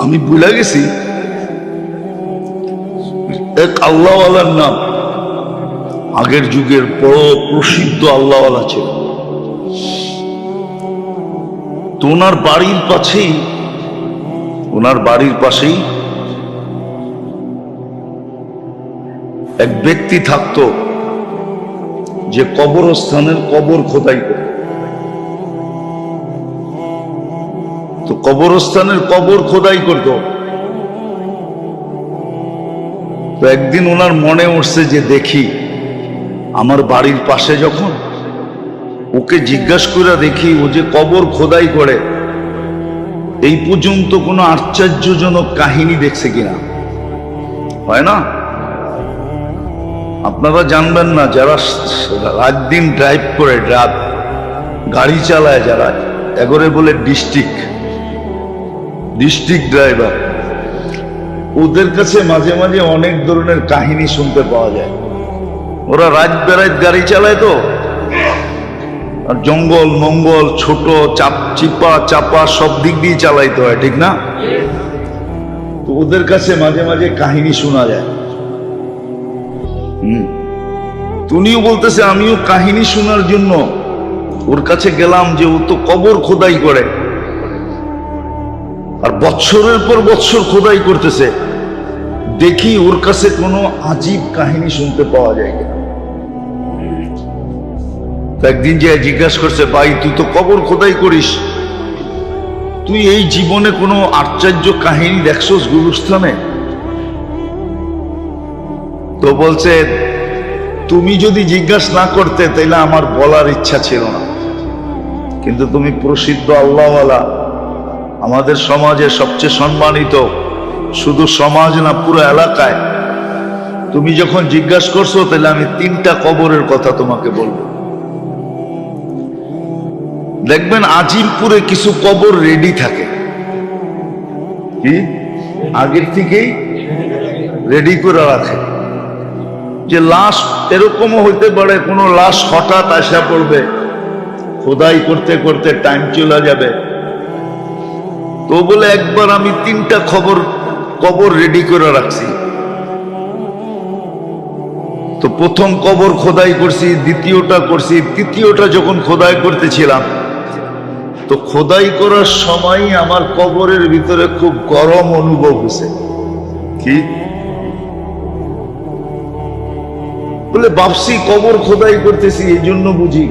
আমি ভুলে গেছি এক আল্লাহওয়ালার নাম, আগের যুগের বড় প্রসিদ্ধ আল্লাহওয়ালা ছিল। তো ওনার বাড়ির পাশেই এক ব্যক্তি থাকতো যে কবরস্থানের কবর খোদাই করে। তো কবরস্থানের কবর খোদাই করত। তো একদিন ওনার মনে উঠছে যে দেখি আমার বাড়ির পাশে যখন, ওকে জিজ্ঞাসা করে দেখি ও যে কবর খোদাই করে এই পর্যন্ত কোনো আশ্চর্যজনক কাহিনী দেখছে কিনা। হয় না? আপনারা জানবেন না, যারা রাত দিন ড্রাইভ করে, গাড়ি চালায়, যারা এগরে বলে ডিস্ট্রিক্ট ড্রাইভার, ওদের কাছে মাঝে মাঝে অনেক ধরনের কাহিনী শুনতে পাওয়া যায়। ওরা রাত বেড়ায় গাড়ি চালায়, তো আর জঙ্গল মঙ্গল ছোট চাপা সব দিক দিয়ে চালাইতে হয়, ঠিক না? তো ওদের কাছে মাঝে মাঝে কাহিনী শোনা যায়। উনিও বলতেছে আমিও কাহিনী শোনার জন্য ওর কাছে গেলাম, যে ও তো কবর খোদাই করে আর বৎসরের পর বৎসর খোদাই করতেছে, দেখি ওর কাছে কোনো আজীব কাহিনী শুনতে পাওয়া যায় কিনা। একদিন যে জিজ্ঞাসা করছে, ভাই তুই তো কবর খোদাই করিস, তুই এই জীবনে কোনো আশ্চর্য কাহিনী দেখছস গুরুস্থানে? তো বলছে, তুমি যদি জিজ্ঞাসা না করতে তাইলে আমার বলার ইচ্ছা ছিল না, কিন্তু তুমি প্রসিদ্ধ আল্লাহওয়ালা, আমাদের সমাজে সবচেয়ে সম্মানিত, শুধু সমাজ না পুরো এলাকায়, তুমি যখন জিজ্ঞাসা করছো তাহলে আমি 3টা কবরের কথা তোমাকে বলবো। দেখবেন আজিমপুরে কিছু কবর রেডি থাকে, কি আগের থেকেই রেডি করে রাখে, যে লাশ এরকমও হইতে পারে কোনো লাশ হঠাৎ আসা পড়বে, খোদাই করতে করতে টাইম চলে যাবে। তো বলে একবার আমি 3টা কবর রেডি করে রাখছি। তো প্রথম কবর খোদাই করছি, দ্বিতীয়টা করছি, তৃতীয়টা যখন খোদাই করতেছিলাম, তো খোদাই করার সময় আমার কবরের ভিতরে খুব গরম অনুভব হয়েছে। কি বলে ভাবছি কবর খোদাই করতেছি এই জন্য বুঝি,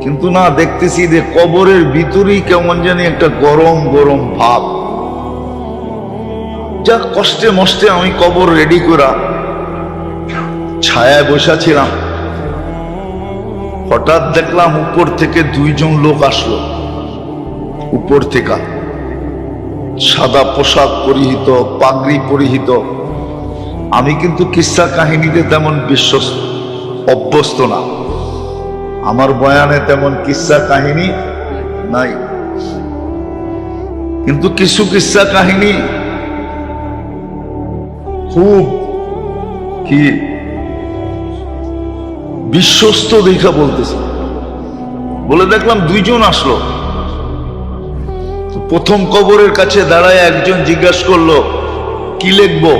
কিন্তু না, দেখতেছি যে কবরের ভিতরেই কেমন জানি একটা গরম গরম ভাব। যা কষ্টে মষ্টে আমি কবর রেডি করা ছায়ায় বসেছিলাম, হঠাৎ দেখলাম উপর থেকে 2 জন লোক আসলো। উপর থেকে সাদা পোশাক পরিহিত, পাগড়ি পরিহিত। আমি কিন্তু কিসসা কাহিনীতে তেমন অভ্যস্ত না, আমার বয়ানে তেমন কিসসা কাহিনী নাই, কিন্তু কিছু কিসসা কাহিনী খুব কি বিশ্বস্ত দেখা বলতেছে। বলে দেখলাম 2 জন আসলো। প্রথম কবরের কাছে দাঁড়ায় একজন জিজ্ঞাসা করলো, কি লিখবো?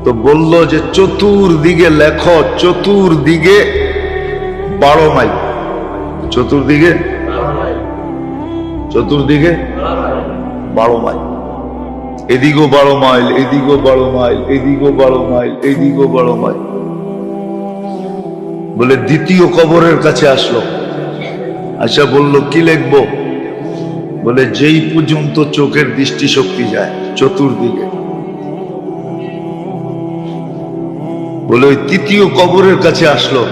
তো বলল যে চতুর্দিকে লেখো, চতুর্দিকে 12 মাইল। চতুর্দিকে 12 মাইল, এদিকেও 12 মাইল, এদিকেও 12 মাইল, এদিকেও 12 মাইল, এদিকেও 12 মাইল। বলে দ্বিতীয় কবরের কাছে আসলো, আচ্ছা বলল কি লিখবো? বলে যেই পর্যন্ত চোখের দৃষ্টিশক্তি যায়, চতুর্দিকে। বলে ওই তৃতীয় কবরের কাছে আসলো,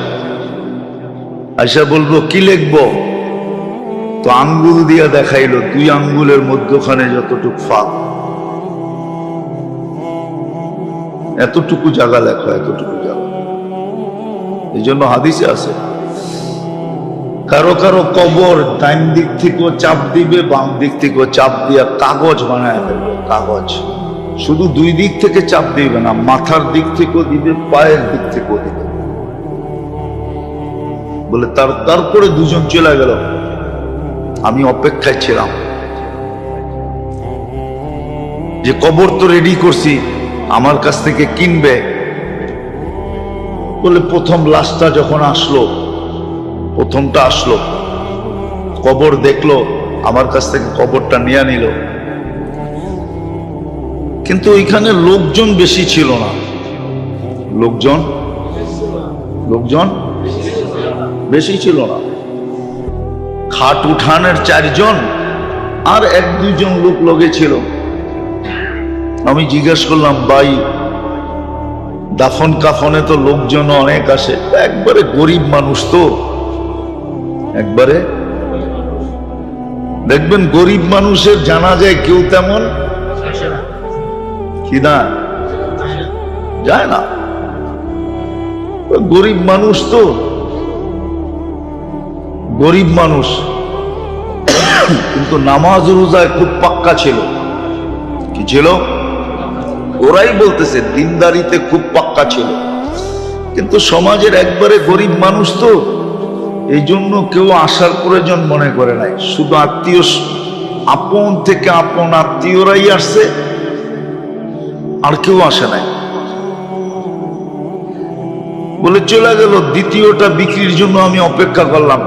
আচ্ছা বলবো কি লিখবো? তো আঙ্গুল দিয়া দেখাইলো, 2 আঙ্গুলের মধ্যখানে যতটুকু ফাঁক, এতটুকু জায়গা লেখো, এতটুকু জায়গা। এই জন্য হাদিসে আছে, কারো কারো কবর ডাইন দিক থেকেও চাপ দিবে, বাম দিক থেকেও চাপ দিয়া কাগজ বানায় ফেলবে। কাগজ শুধু 2 দিক থেকে চাপ দিবে না, মাথার দিক থেকেও দিবে, পায়ের দিক থেকেও দিবে। বলে তারপরে 2 জন চলে গেল, আমি অপেক্ষায় ছিলাম। যে কবর তো রেডি করছি, আমার কাছ থেকে কিনবে। বলে প্রথম লাশটা যখন আসলো, প্রথমটা আসলো, কবর দেখলো, আমার কাছ থেকে কবরটা নিয়ে নিল। কিন্তু ওইখানে লোকজন বেশি ছিল না। লোকজন বেশি ছিল না। খাট উঠানের 4 জন আর 1-2 জন লোক লগে ছিল। আমি জিজ্ঞেস করলাম, ভাই দাফন কাফনে তো লোকজন অনেক আসে, একবারে গরিব মানুষ তো, একবারে দেখবেন গরিব মানুষের জানাজায় কেউ তেমন কি না যায় না। গরিব মানুষ তো, গরিব মানুষ, কিন্তু নামাজ রোজায় খুব পাক্কা ছিল। কি ছিল? ওরাই বলতেছে দিনদারিতে খুব পাক্কা ছিল। কিন্তু সমাজের একবারে গরিব মানুষ তো, এই জন্য কেউ আসার প্রয়োজন মনে করে নাই। শুধু আত্মীয়, আপন থেকে আপন আত্মীয়রাই আসছে, আর কেউ আসে নাই। বলে চলে গেল। দ্বিতীয়টা বিক্রির জন্য আমি অপেক্ষা করলাম,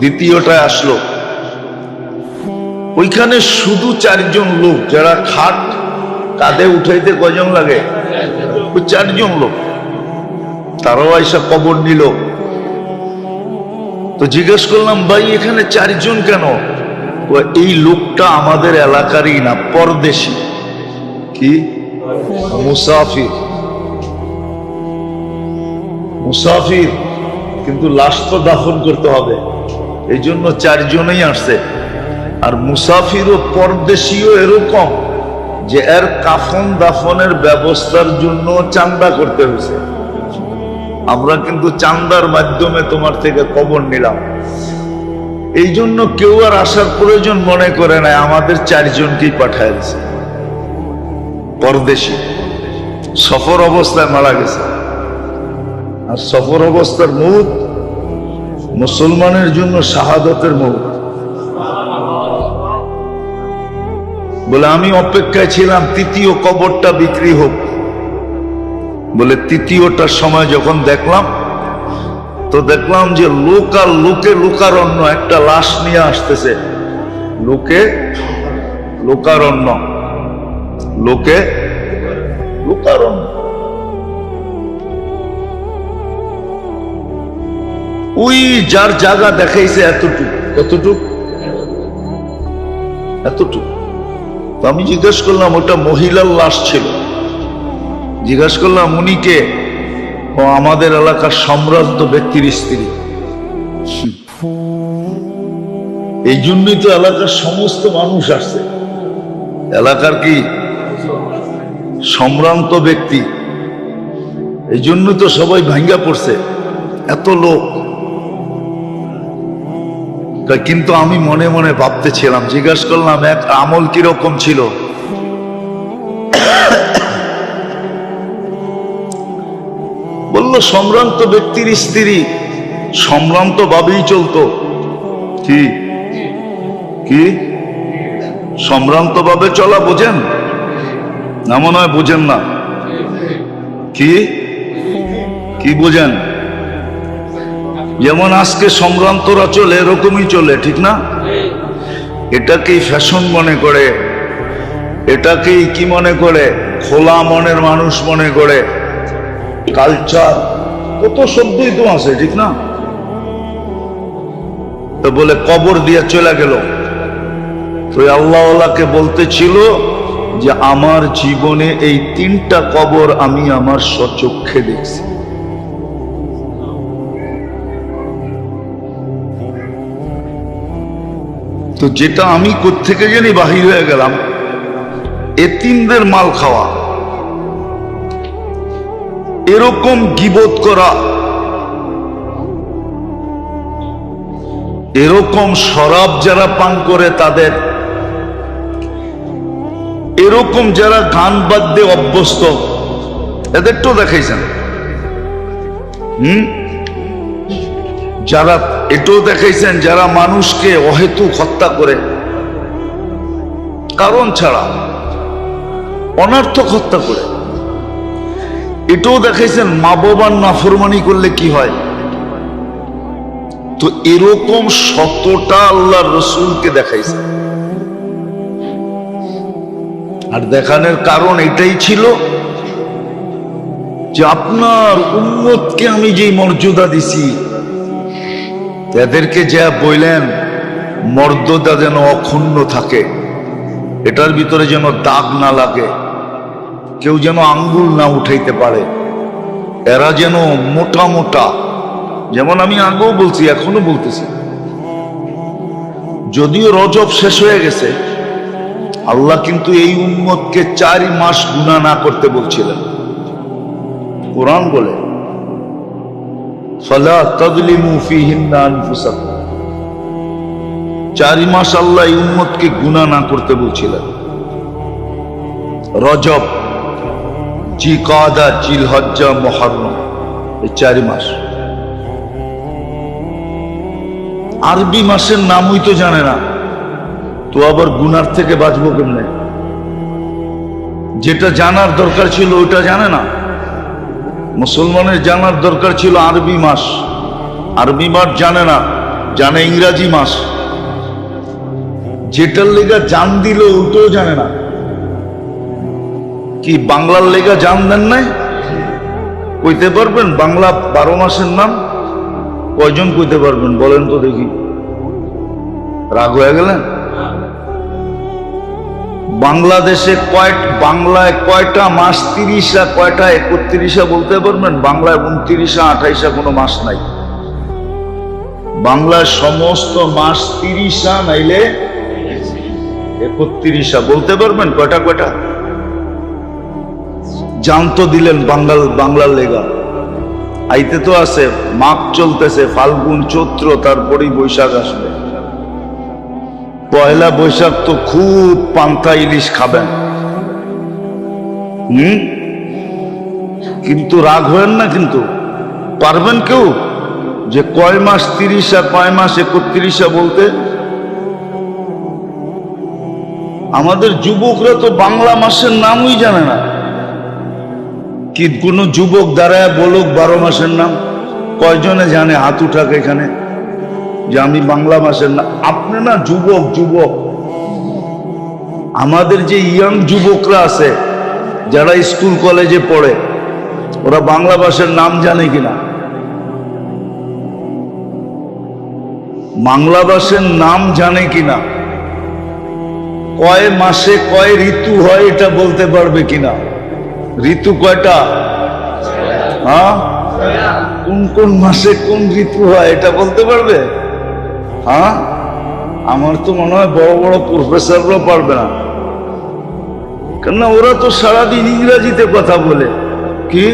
দ্বিতীয়টায় আসলো। ওইখানে শুধু 4 জন লোক, যারা খাট কাঁধে উঠাইতে কয়জন লাগে? ওই 4 জন লোক, তারাও আইসা কবর নিল। তো জিজ্ঞেস করলাম, ভাই এখানে 4 জন কেন? এই লোকটা আমাদের এলাকারই না, পরদেশি। কি? মুসাফির। মুসাফির, কিন্তু লাশ তো দাফন করতে হবে, এই জন্য 4 জনই আসছে। আর মুসাফির ও পরদেশীও এরকম যে এর কাফন দাফনের ব্যবস্থার জন্য চান্দা করতে হয়েছে। আমরা কিন্তু চান্দার মাধ্যমে তোমার থেকে কবর নিলাম, এই জন্য কেউ আর আসার প্রয়োজন মনে করে নাই, আমাদের 4 জনকেই পাঠায় দিয়েছে। পরদেশী, সফর অবস্থায় মারা গেছে। আর সফর অবস্থার মউত মুসলমানের জন্য শাহাদাতের মউত। বলে আমি অপেক্ষায় ছিলাম তৃতীয় কবরটা বিক্রি হোক। বলে তৃতীয়টার সময় যখন দেখলাম, তো দেখলাম যে লোক আর লোকে লোকারণ্য একটা লাশ নিয়ে আসতেছে। লোকে লোকারণ্য, লোকে লোকারণ্য। ওই যার জায়গা দেখাইছে এতটুক, কতটুক? এতটুক। তো আমি জিজ্ঞেস করলাম, ওটা মহিলার লাশ ছিল। জিজ্ঞেস করলাম, উনি কে? ও আমাদের এলাকার সম্ভ্রান্ত ব্যক্তির স্ত্রী। এই জন্যই তো এলাকার সমস্ত মানুষ আসছে। এলাকার কি সম্ভ্রান্ত ব্যক্তি, এই জন্য তো সবাই ভাঙ্গা পড়ছে, এত লোক। কিন্তু আমি মনে মনে ভাবতেছিলাম, জিজ্ঞেস করলাম, এক আমল কিরকম ছিল? বললো সম্ভ্রান্ত ব্যক্তির স্ত্রী, সম্ভ্রান্ত ভাবেই চলতো। কি কি সম্ভ্রান্ত ভাবে চলা বোঝেন না? মনে হয় বোঝেন না। কি কি বোঝেন? যেমন আজকে সম্ভ্রান্তরা চলে, এরকমই চলে, ঠিক না? এটাকেই ফ্যাশন মনে করে, এটাকেই কি মনে করে? খোলা মনের মানুষ মনে করে, কালচার, কত শব্দই তো আছে, ঠিক না? তো বলে কবর দিয়ে চলে গেল। তো আল্লাহওয়ালাকে বলতেছিল যে আমার জীবনে এই 3টা কবর আমি আমার স্বচক্ষে দেখছি। তো যেটা আমি কোত্থেকে জানি বাহির হয়ে গেলাম, এতিমদের মাল খাওয়া, এরকম গীবত করা, এরকম শরাব যারা পান করে তাদের, এরকম যারা গান বাদ্যে অভ্যস্ত, এদেরটাও দেখাইছেন। যারা এটাও দেখাইছেন যারা মানুষকে অহেতুক হত্যা করে কারণ ছাড়া, অনর্থক হত্যা করে। এটাও দেখাইছেন মা বাবার নাফরমানি করলে কি হয়। তো এরকম শতটা আল্লাহর রসুলকে দেখাইছে। আর দেখানোর কারণ এটাই ছিল যে আপনার উম্মতকে আমি যেই মর্যাদা দিছি, তাদেরকে যা বললেন মর্যাদা যেন অক্ষুণ্ণ থাকে, এটার ভিতরে যেন দাগ না লাগে, কেউ যেন আঙ্গুল না উঠাইতে পারে, এরা যেন মোটা মোটা, যেমন আমি আগেও বলছি এখনো বলতেছি, যদিও রজব শেষ হয়ে গেছে, আল্লাহ কিন্তু এই উম্মতকে 4 মাস গুনাহ না করতে বলছিলেন। কোরআন বলে ফালা তাযলিমু ফীহিন্না আনফুসাকুম, 4 মাস আল্লাহ এই উম্মতকে গুনাহ না করতে বলছিলেন। রজব, জিকাদা, জিলহজ্জা, মুহররম, এই 4 মাস। আরবি মাসের নামই তো জানে না, তো আবার গুনার থেকে বাঁচবো কেমনে? যেটা জানার দরকার ছিল ওটা জানে না। মুসলমানের জানার দরকার ছিল আরবি মাস, আরবি মাস জানে না, জানে ইংরাজি মাস। যেটার লেগা জান দিল ওটাও জানে না। কি বাংলার লেগা জান দেন নাই? কইতে পারবেন বাংলা 12 মাসের নাম? কয়জন কইতে পারবেন বলেন তো দেখি? রাগ হয়ে গেলেন? বাংলাদেশে বাংলায় কয়টা মাস? 30টা, কয়টা 31টা বলতে পারবেন? বাংলায় 29টা, 28টা কোনো মাস নাই। বাংলার সমস্ত মাস 30টা নাইলে 31টা। বলতে পারবেন কয়টা কয়টা? জানতো দিলেন বাংলার লেগা। আইতে তো আছে, মাঘ চলতেছে, ফাল্গুন, চৈত্র, তারপরেই বৈশাখ আসবে। পয়লা বৈশাখ তো খুব পান্তা ইলিশ খাবেন। কিন্তু রাগ হয়েন না, কিন্তু পারবেন কেউ যে কয় মাস 30টা, কয় মাস 31টা বলতে? আমাদের যুবকরা তো বাংলা মাসের নামই জানে না। কি কোন যুবক দাঁড়ায় বলুক 12 মাসের নাম? কয়জনে জানে? হাত উঠাক এখানে যে আমি বাংলা মাসের নাম। আপনি না যুবক, আমাদের যে ইয়াং যুবকরা আছে যারা স্কুল কলেজে পড়ে, ওরা বাংলা মাসের নাম জানে কিনা? বাংলা মাসের নাম জানে কিনা? কয় মাসে কয় ঋতু হয় এটা বলতে পারবে কিনা? ঋতু কয়টা? হ্যাঁ, কোন কোন মাসে কোন ঋতু হয় এটা বলতে পারবে? হ্যাঁ, আমার তো মনে হয় বড় বড় প্রফেসররাও পারবে না, কেননা ওরা তো সারাদিন ইংরেজিতে কথা বলে। কি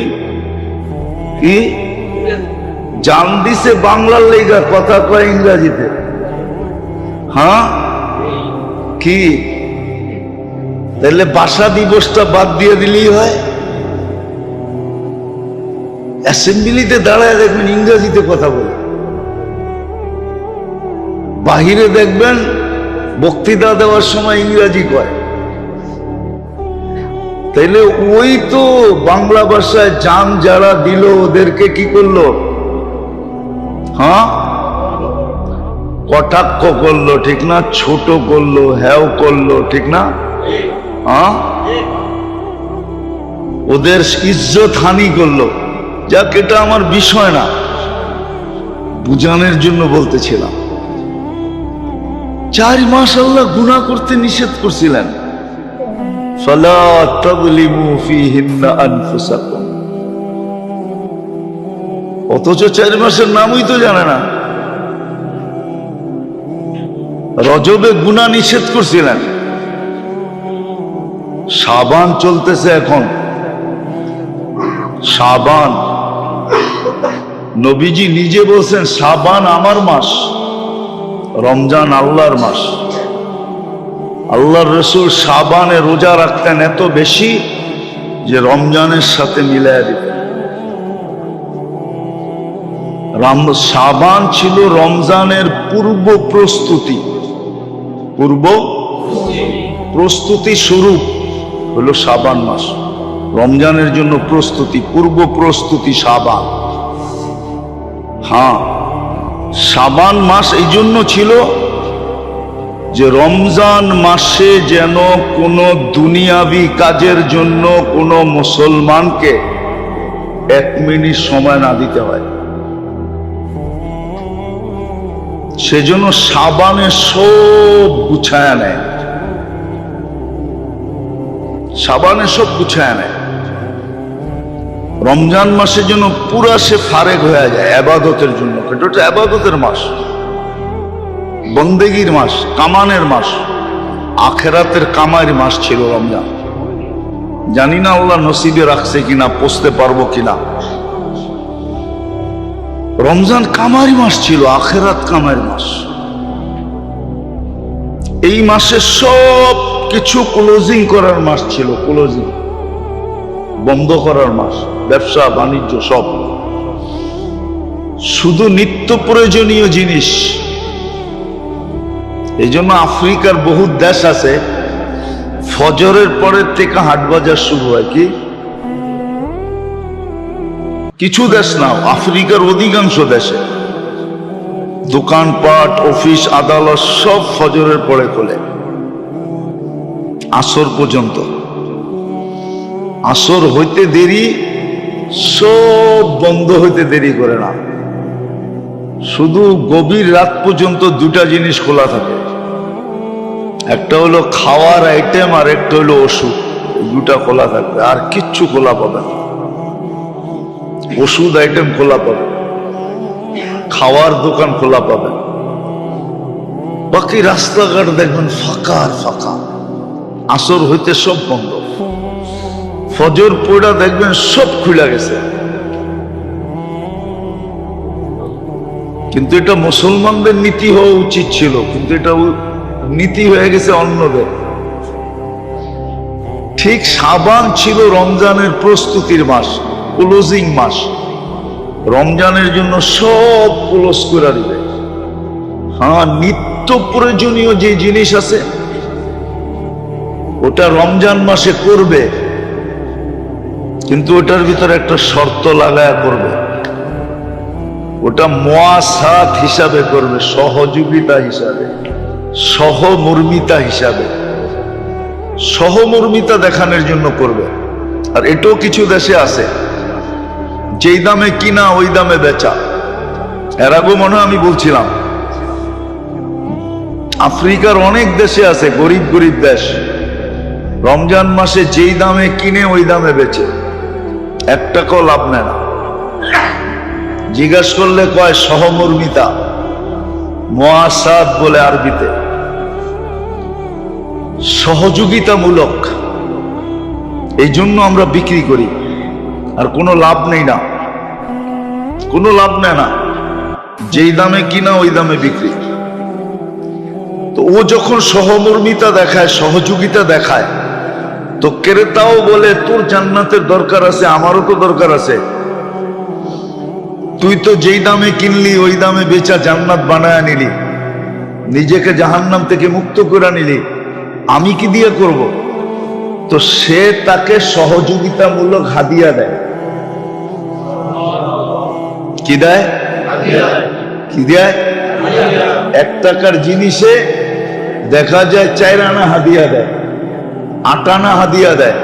কি জান দিছে বাংলার লেগা, কথা কয় ইংরেজিতে। হ্যাঁ, কি তাহলে ভাষা দিবসটা বাদ দিয়ে দিলেই হয়? অ্যাসেম্বলিতে দাঁড়ায় দেখবেন ইংরেজিতে কথা বলে, বাহিরে দেখবেন বক্তৃতা দেওয়ার সময় ইংরেজি কয়। তাইলে ওই তো বাংলা ভাষায় জান যারা দিল ওদেরকে কি করলো? হ্যাঁ, কটাক্ষ করলো, ঠিক না? ছোট করলো, হ্যাও করলো, ঠিক না? হ্যাঁ, ওদের ইজ্জত হানি করলো। যাক, এটা আমার বিষয় না, বুঝানোর জন্য বলতেছিলাম। 4 মাস আল্লাহ গুনাহ করতে নিষেধ করছিলেন। ফালা তাযলিমু ফীহিন্না আনফুসাকুম, অথচ 4 মাসের নামই তো জানে না। রজবে গুনাহ নিষেধ করছিলেন। শাবান চলতেছে এখন, শাবান। নবীজি নিজে বলছেন শাবান আমার মাস, রমজান আল্লাহর মাস। আল্লাহর রাসূল শাবানে রোজা রাখতেন এত বেশি যে রমজানের সাথে মিলাইয়া দিতেন। শাবান ছিল রমজানের পূর্ব প্রস্তুতি, পূর্ব প্রস্তুতি স্বরূপ। হলো শাবান মাস। রমজানের জন্য প্রস্তুতি, পূর্ব প্রস্তুতি শাবান। হ্যাঁ, শাবান মাস এই জন্য ছিল যে রমজান মাসে যেন কোনো দুনিয়াবি কাজের জন্য কোনো মুসলমানকে 1 মিনিট সময় না দিতে হয়। সেজন্য শাবানে সব গুছায় নেয়, শাবানে সব গুছায় নেয়। রমজান মাসে যেন পুরা সে ফারেক হয়ে যায় ইবাদতের জন্য। এটা হচ্ছে ইবাদতের মাস, বন্দেগীর মাস, কামানের মাস, আখেরাতের কামাইয়ের মাস ছিল রমজান। জানি না আল্লাহ নসিবে রাখছে কিনা, পৌঁছতে পারবো কিনা। রমজান কামারি মাস ছিল, আখেরাত কামাইয়ের মাস। এই মাসে সব কিছু ক্লোজিং করার মাস ছিল, ক্লোজিং, বন্ধ করার মাস, ব্যবসা বাণিজ্য সব। শুধু নিত্য প্রয়োজনীয় জিনিস। এই জন্য আফ্রিকার বহু দেশ আছে ফজরের পরের থেকে হাট বাজার শুরু হয়। কি কিছু দেশ না, আফ্রিকার অধিকাংশ দেশে দোকানপাট, অফিস, আদালত সব ফজরের পরে খোলে আসর পর্যন্ত। আসর হইতে দেরি, সব বন্ধ হইতে দেরি করে না। শুধু গভীর রাত পর্যন্ত দুটা জিনিস খোলা থাকে, একটা হলো খাওয়ার আইটেম আর একটা হলো ওষুধ। দুটা খোলা থাকবে, আর কিচ্ছু খোলা পাবে না। ওষুধ আইটেম খোলা পাবে, খাওয়ার দোকান খোলা পাবে, বাকি রাস্তাঘাট দেখবেন ফাঁকা আর ফাঁকা। আসর হইতে সব বন্ধ, ফজর পড়া দেখবেন সব খুলে গেছে। কিন্তু এটা মুসলমানদের নীতি হওয়া উচিত ছিল, কিন্তু এটা নীতি হয়ে গেছে অন্যদের। ঠিক শাবান ছিল রমজানের প্রস্তুতির মাস, ক্লোজিং মাস। রমজানের জন্য সব ক্লোজ করে দিবে। হ্যাঁ, নিত্য প্রয়োজনীয় যে জিনিস আছে ওটা রমজান মাসে করবে, কিন্তু ওটার ভিতরে একটা শর্ত লাগায়া করবে। ওটা মুআসাত হিসাবে করবে, সহযোগিতা হিসাবে, সহমর্মিতা হিসাবে, সহমর্মিতা দেখানোর জন্য করবে। আর এটাও কিছু দেশে আছে যেই দামে কিনা ওই দামে বেচা। এর আগেও মনে হয় আমি বলছিলাম, আফ্রিকার অনেক দেশে আছে, গরিব গরিব দেশ, রমজান মাসে যেই দামে কিনে ওই দামে বেচে, 1 টাকাও লাভ নেয় না। জিজ্ঞাসা করলে কয় সহমর্মিতা, মুআসাত বলে আরবিতে, সহযোগিতামূলক। এই জন্য আমরা বিক্রি করি, আর কোনো লাভ নেই না, কোনো লাভ নেয় না। যেই দামে কিনা ওই দামে বিক্রি। তো ও যখন সহমর্মিতা দেখায়, সহযোগিতা দেখায়, তো ক্রেতাও বলে তোর জান্নাতের দরকার আছে, আমারও তো দরকার আছে। তুই তো যেই দামে কিনলি ওই দামে বেচা জান্নাত বানায় নিলি, নিজেকে জাহান্নাম থেকে মুক্ত করে নিলি, আমি কি দিয়ে করব? তো সে তাকে সহযোগিতামূলক হাদিয়া দেয়। কি দেয়? কি দেয়? 1 টাকার জিনিসে দেখা যায় 4 আনা হাদিয়া দেয়, 8 আনা হাদিয়া দেয়।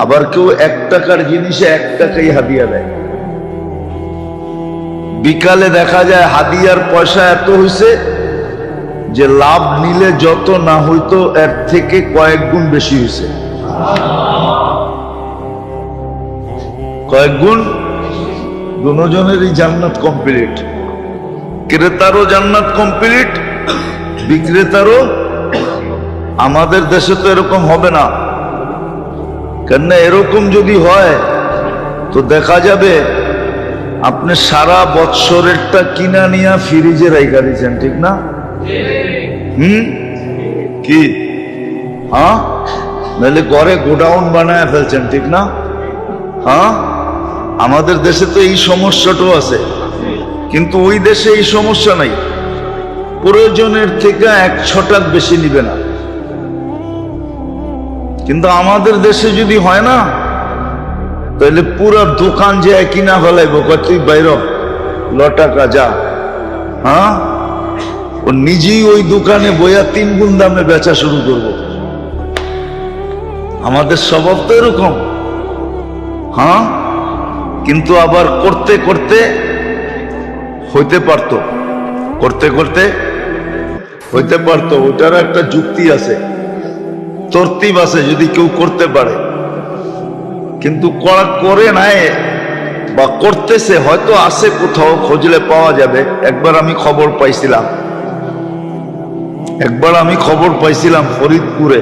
আবার কেউ 1 টাকার জিনিসে 1 টাকাই হাদিয়া দেয়। বিকালে দেখা যায় হাদিয়ার পয়সা এত হয়েছে যে লাভ নিলে যত না হইতো এর থেকে কয়েক গুণ বেশি হয়েছে। কয়েক গুণ। দুজনেরই জান্নাত কমপ্লিট, ক্রেতারও জান্নাত কমপ্লিট, বিক্রেতারও। আমাদের দেশে তো এরকম হবে না, কেননা এরকম যদি হয় তো দেখা যাবে আপনি সারা বৎসরেরটা কিনা নিয়ে ফ্রিজে রাইখা দিয়েছেন, ঠিক না? কি? হ্যাঁ, নাহলে ঘরে গোডাউন বানায় ফেলছেন, ঠিক না? হ্যাঁ, আমাদের দেশে তো এই সমস্যাটাও আছে, কিন্তু ওই দেশে এই সমস্যা নাই। প্রয়োজনের থেকে 1 ছটাক বেশি নিবে না, কিন্তু আমাদের দেশে যদি হয় না, তাহলে পুরা দোকান যে কিনা ফেলাইব, তুই বাইর লটাকা যা। হ্যাঁ, ও নিজেই ওই দোকানে বইয়া 3 গুণ দামে বেচা শুরু করব। আমাদের স্বভাব তো এরকম। হ্যাঁ, কিন্তু আবার করতে করতে হইতে পারতো, করতে করতে হইতে পারতো। ওটার একটা যুক্তি আছে, তরতিব আছে, যদি কেউ করতে পারে। কিন্তু করে নাই বা করতেছে, হয়তো আছে কোথাও, খুঁজলে পাওয়া যাবে। একবার আমি খবর পাইছিলাম ফরিদপুরে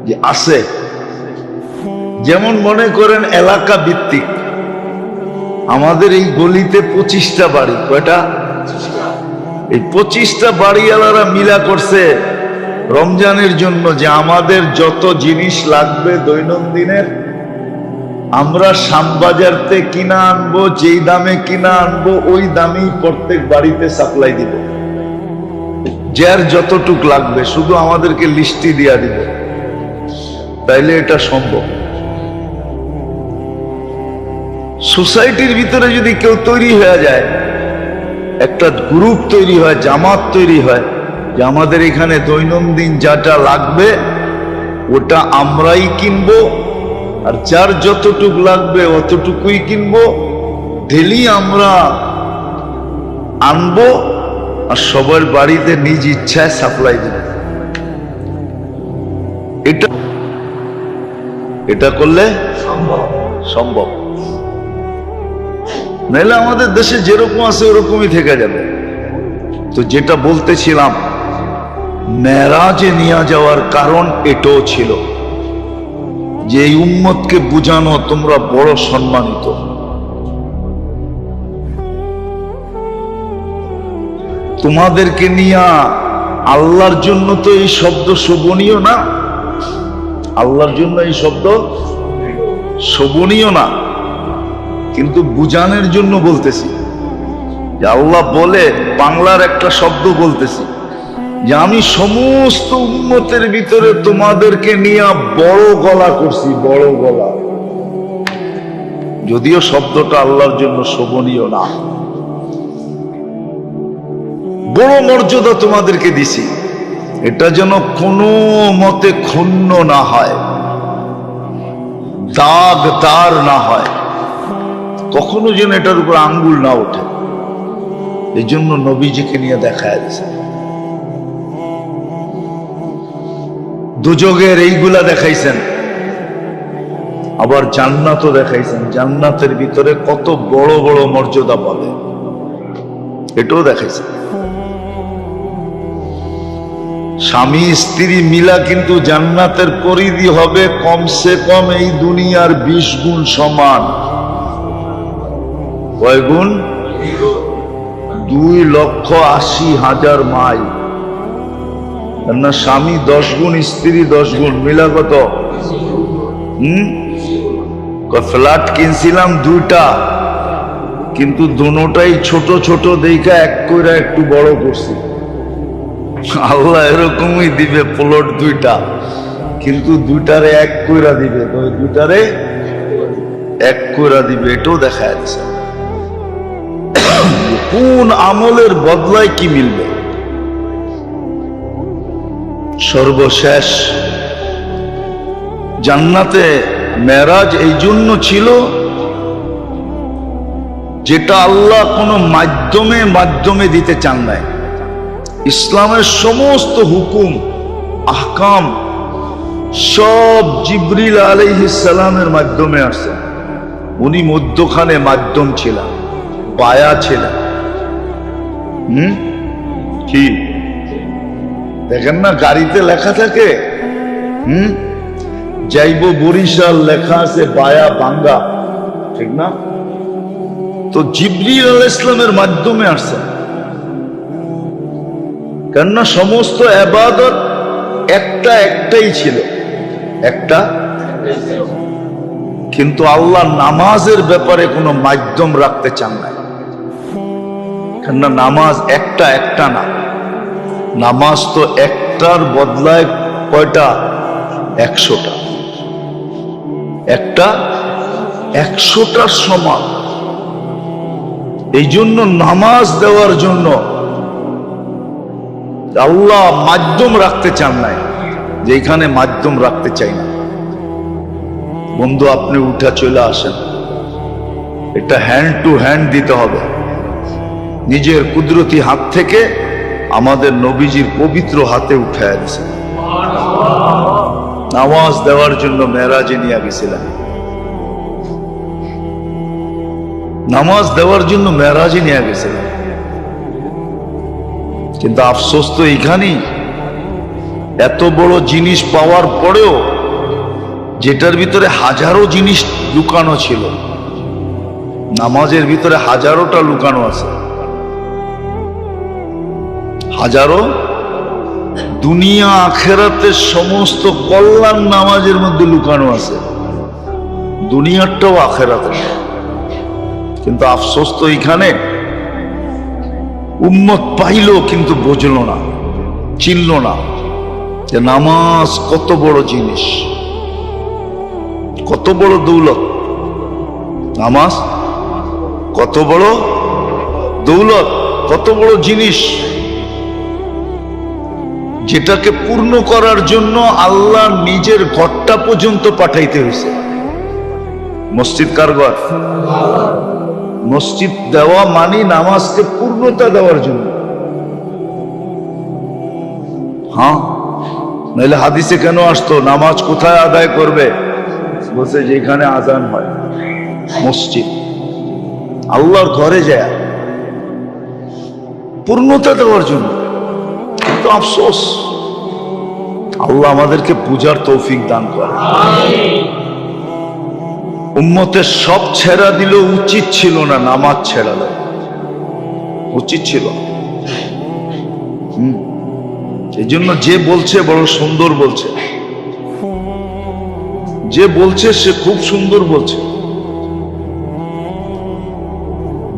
যে আছে। যেমন মনে করেন এলাকা ভিত্তিক, আমাদের এই গলিতে 25টা বাড়ি। কয়টা? এই 25টা বাড়িওয়ালারা মিলা করছে রমজানের জন্য যে আমাদের যত জিনিস লাগবে দৈনন্দিনের, আমরা শ্যামবাজার থেকে কিনা আনবো, যেই দামে কিনা আনবো ওই দামেই প্রত্যেক বাড়িতে সাপ্লাই দিব। যার যতটুক লাগবে শুধু আমাদেরকে লিস্টি দিয়া দিব, তাইলে এটা সম্ভব। সোসাইটির ভিতরে যদি কেউ তৈরি হয়ে যায়, একটা গ্রুপ তৈরি হয়, জামাত তৈরি হয়, যে আমাদের এখানে দৈনন্দিন যাটা লাগবে ওটা আমরাই কিনবো, আর যার যতটুক লাগবে অতটুকুই কিনবো, ডেলি আমরা আনবো, আর সবার বাড়িতে নিজ ইচ্ছায় সাপ্লাই দেব। এটা করলে সম্ভব। নাহলে আমাদের দেশে যেরকম আছে ওরকমই থেকে যাবে। তো যেটা বলতেছিলাম, মেরাজে নিয়ে যাওয়ার কারণ এটাও ছিল যে এই উম্মতকে বুঝানো তোমরা বড় সম্মানিত। তোমাদেরকে নিয়ে আল্লাহর জন্য তো এই শব্দ শোভনীয় না, আল্লাহর জন্য এই শব্দ শোভনীয় না, কিন্তু বুঝানোর জন্য বলতেছি। যে আল্লাহ বলে, বাংলার একটা শব্দ বলতেছি যে আমি সমস্ত উম্মতের ভিতরে তোমাদেরকে নিয়ে বড় গলা করছি, বড় গলা। যদিও শব্দটা আল্লাহর জন্য শোভনীয় না, বড় মর্যাদা তোমাদেরকে দিছি, এটা যেন কোনো মতে ক্ষুণ্ণ না হয়, দাগদার না হয়, কখনো যেন এটার উপর আঙ্গুল না ওঠে। এই জন্য নবীজিকে নিয়ে দেখায় দিয়েছে। দুযোগের এইগুলা দেখাইছেন, আবার জান্নাতও দেখাইছেন। জান্নাতের ভিতরে কত বড় বড় মর্যাদা পাবে এটাও দেখাইছেন। স্বামী স্ত্রী মিলা কিন্তু জান্নাতের পরিধি হবে কমসে কম এই দুনিয়ার 20 গুণ সমান। কয় গুণ? 2,80,000 মাইল। না, স্বামী 10 গুণ, স্ত্রী 10 গুণ, মিলা কত? ফ্ল্যাট কিনছিলাম 2টা, কিন্তু দুটোটাই ছোট ছোট দেখা এক কইরা একটু বড় করছি। আল্লাহ এরকমই দিবে, প্লট 2টা, কিন্তু 2টারে এক কইরা দিবে, তো 2টারে এক কইরা দিবে। এটাও দেখা যাচ্ছে কোন আমলের বদলায় কি মিলবে। সর্বশেষ জান্নাতে মেরাজ এই জন্য ছিল যেটা আল্লাহ কোনো মাধ্যমে দিতে চান নাই। ইসলামের সমস্ত হুকুম আহকাম সব জিবরিল আলাইহিস সালামের মাধ্যমে আসছে। উনি মধ্যখানে মাধ্যম ছিলেন, বায়া ছিলেন। কি দেখেন না, গাড়িতে লেখা থাকে যাইব বরিশাল, লেখা আছে বায়া বাঙ্গা, ঠিক না? তো জিবরিল আলাইহিস সালামের মাধ্যমে আসছে, কেননা সমস্ত ইবাদত একটাই ছিল, কিন্তু আল্লাহ নামাজের ব্যাপারে কোনো মাধ্যম রাখতে চান না। কেননা নামাজ একটা না, নামাজ তো একটার বদলায় কয়টা? 100টা, একটা 100টার সমান। এই জন্য নামাজ দেওয়ার জন্য আল্লাহ মাধ্যম রাখতে চান নাই, যে এখানে মাধ্যম রাখতে চাই না। বন্ধু, আপনি উঠা চলে আসেন, এটা হ্যান্ড টু হ্যান্ড দিতে হবে। নিজের কুদরতি হাত থেকে আমাদের নবীজির পবিত্র হাতে উঠায় দিয়েছেন। নামাজ দেওয়ার জন্য মেরাজে নিয়ে গেছিলেন, নামাজ দেওয়ার জন্য মেরাজে নিয়ে গেছিলেন। কিন্তু আফসোস তো এইখানেই, এত বড় জিনিস পাওয়ার পরেও যেটার ভিতরে হাজারো জিনিস লুকানো ছিল, নামাজের ভিতরে হাজারোটা লুকানো আছে, হাজারো দুনিয়া আখেরাতের সমস্ত কল্যাণ নামাজের মধ্যে লুকানো আছে, দুনিয়ারটাও আখেরাতের। কিন্তু আফসোস তো এখানে, উম্মত পাইল কিন্তু বুঝলো না, চিনল না যে নামাজ কত বড় জিনিস, কত বড় দৌলত। নামাজ কত বড় দৌলত, কত বড় জিনিস, যেটাকে পূর্ণ করার জন্য আল্লাহ নিজের ঘরটা পর্যন্ত পাঠাইতে হয়েছে। মসজিদ কার ঘর? মসজিদ দেওয়া মানে নামাজকে পূর্ণতা দেওয়ার জন্য। হ্যাঁ, নাহলে হাদিসে কেন আসতো নামাজ কোথায় আদায় করবে? বলছে যেখানে আজান হয়, মসজিদ, আল্লাহর ঘরে যায় পূর্ণতা দেওয়ার জন্য। কিন্তু আফসোস, আল্লাহ আমাদেরকে বুঝার তৌফিক দান করে। উম্মতের সব ছেড়া দিল, উচিত ছিল না নামাজ ছেড়া দেওয়া, উচিত ছিল। এই জন্য যে বলছে বড় সুন্দর বলছে, যে বলছে সে খুব সুন্দর বলছে।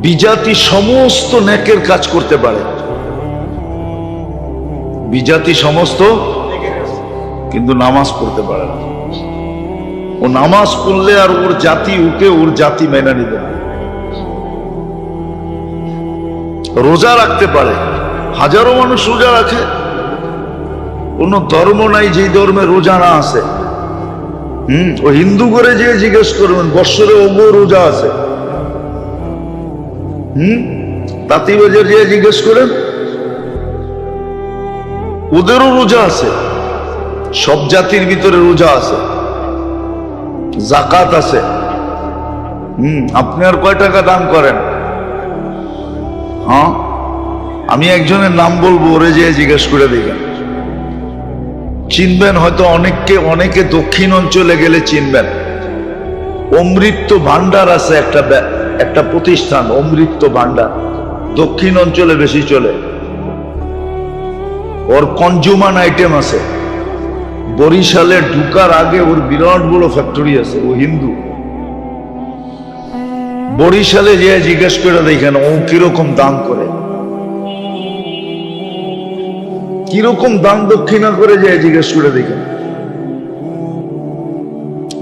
বিজাতি সমস্ত নেকের কাজ করতে পারে, বিজাতি সমস্ত, কিন্তু নামাজ পড়তে পারে না। ও নামাজ পড়লে আর ওর জাতি উঠে ওর জাতি মেনে নিবে না। রোজা রাখতে পারে, হাজারো মানুষ রোজা রাখে, কোন ধর্ম নাই যে ধর্মে রোজা না আছে। ও হিন্দু করে যে জিজ্ঞেস করবেন বৎসরে ওগো রোজা আছে, তাঁতিবাজার যে জিজ্ঞেস করেন ওদেরও রোজা আছে। সব জাতির ভিতরে রোজা আছে, জাকাত আছে। আপনি আর কয় টাকা দান করেন? হ্যাঁ, আমি একজনের নাম বলবো, ওরে যে জিজ্ঞেস করে দেখেন, চিনবেন হয়তো। অনেকে দক্ষিণ অঞ্চলে গেলে চিনবেন। অমৃত ভান্ডার আছে একটা প্রতিষ্ঠান, অমৃত ভান্ডার, দক্ষিণ অঞ্চলে বেশি চলে। ওর কনজুমার আইটেম আছে। বরিশালে ঢুকার আগে ওর বিরাট বড় ফ্যাক্টরি আছে। ও হিন্দু। বরিশালে যে জিজ্ঞেস করে দেখেন ও কিরকম দান করে, কিরকম দান দক্ষিণা করে যে জিজ্ঞেস করে দেখেন।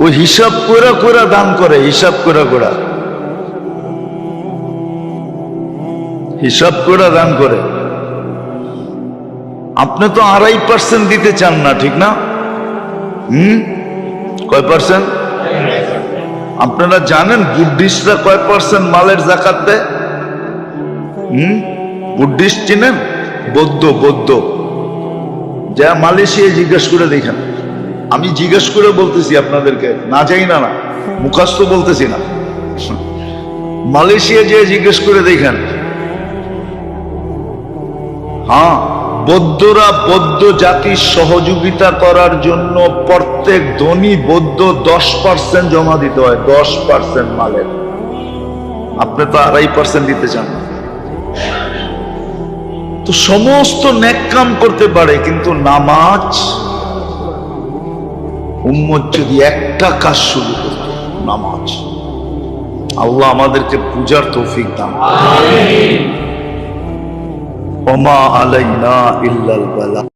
ও হিসাব কইরা কইরা দান করে, হিসাব কইরা কইরা, হিসাব কইরা দান করে। আপনি তো 2.5% দিতে চান না, ঠিক না? কয় পার্সেন্ট? আপনারা জানেন বুদ্ধিস্টরা কয় পার্সেন্ট মালের যাকাত দেয়? বুদ্ধিস্ট চিনেন? বৌদ্ধ যা মালয়েশিয়ায় জিজ্ঞেস করে দেখেন। আমি জিজ্ঞেস করে বলতেছি আপনাদেরকে, না যাই না, মুখস্থ বলতেছি না। মালয়েশিয়া যে জিজ্ঞেস করে দেখেন। হ্যাঁ, বৌদ্ধরা বৌদ্ধ জাতির সহযোগিতা করার জন্য প্রত্যেক ধনী বৌদ্ধ 10% জমা দিতে হয়, 10% মালের। আপনি তো 2.5% দিতে চান না। তো সমস্ত নেক কাম করতে পারে, কিন্তু নামাজ, উম্মত যদি একটা কাজ শুরু করত, নামাজ। আল্লাহ আমাদেরকে বুঝার তৌফিক দান। আমিন। ওমা আলাইনা ইল্লাল বালাগ।